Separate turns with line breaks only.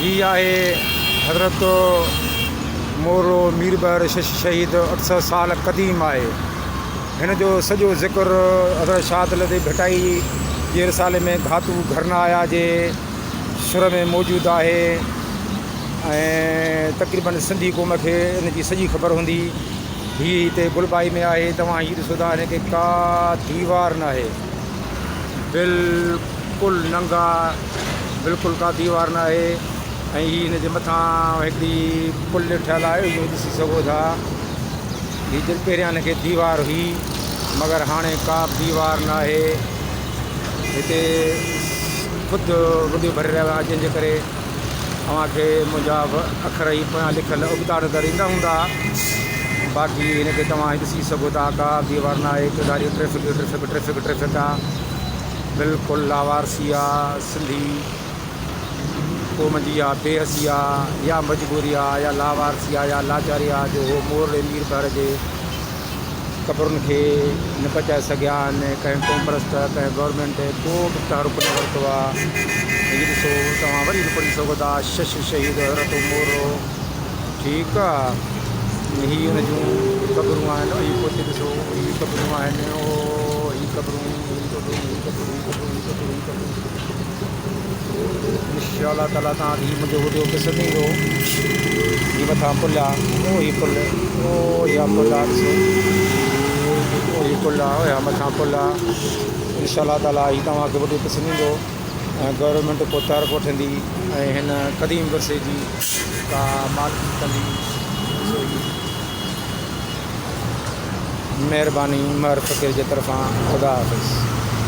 ही आहे हज़रत मोरो मीरबर शहीद 800 साल क़दीम आहे। हिन जो सॼो ज़िक्र हज़रत शाह लदे भटाई जे रिसाले में घातू घरना आया जे सुर में मौजूदु आहे। ऐं तक़रीबन सिंधी क़ौम खे इन जी सॼी ख़बर हूंदी। हीअ हिते गुलबाई में आहे। तव्हां हीअ ॾिसो था हिन खे का दीवार न आहे, बिल्कुलु नंगा, बिल्कुलु का दीवार न आहे। ऐं हीअ हिन जे मथां हिकिड़ी पुल ठहियलु आहे, इहो ॾिसी सघो था। हीअ पहिरियां हिन खे दीवार हुई, मगर हाणे का दीवार न आहे। हिते ख़ुदि वॾियो भरे रहिया हुआ, जंहिंजे करे तव्हांखे मुंहिंजा अखर ई पोयां लिखियलु उबता नज़र ईंदा हूंदा। बाक़ी हिन खे तव्हां ॾिसी सघो था, का दीवार न आहे। ॾाढी ट्रैफ़िक आहे, बिल्कुलु लावारसी आहे। सिंधी क़ौम जी या बेहसी आहे, या मजबूरी आहे, या लावारसी आहे, या लाचारी आहे जो उहो मोर मीरबर जे क़बरुनि खे न बचाए सघिया आहिनि। कंहिं क़ौम परस्त, कंहिं गवर्नमेंट को बि तहरुक न वरितो आहे। हीअ ॾिसो, तव्हां वरी बि पढ़ी सघो था, शहीद हज़रत मोरो, ठीकु आहे। हीअ हुन जूं क़बरूं आहिनि। हीअ पोइ ॾिसो, हीअ क़बरूं आहिनि। हीअ क़बरूं इंशाअल्लाह ताला तव्हांखे हीअ मुंहिंजो वीडियो पसंदि ईंदो। हीअ मथां पुल आहे, हीअ पुल, इहा पुल आहे, ॾिसो हीअ पुल आहे, इहा मथां पुल आहे। इंशाअल्लाह ताला हीअ तव्हांखे वीडियो पसंदि ईंदो। ऐं गवर्नमेंट को तहरुक वठंदी ऐं हिन क़दीम विरसे जी का मालिकी कंदी। महिरबानी उमर फ़क़ीर जे तरफ़ां। ख़ुदा हाफ़िज़।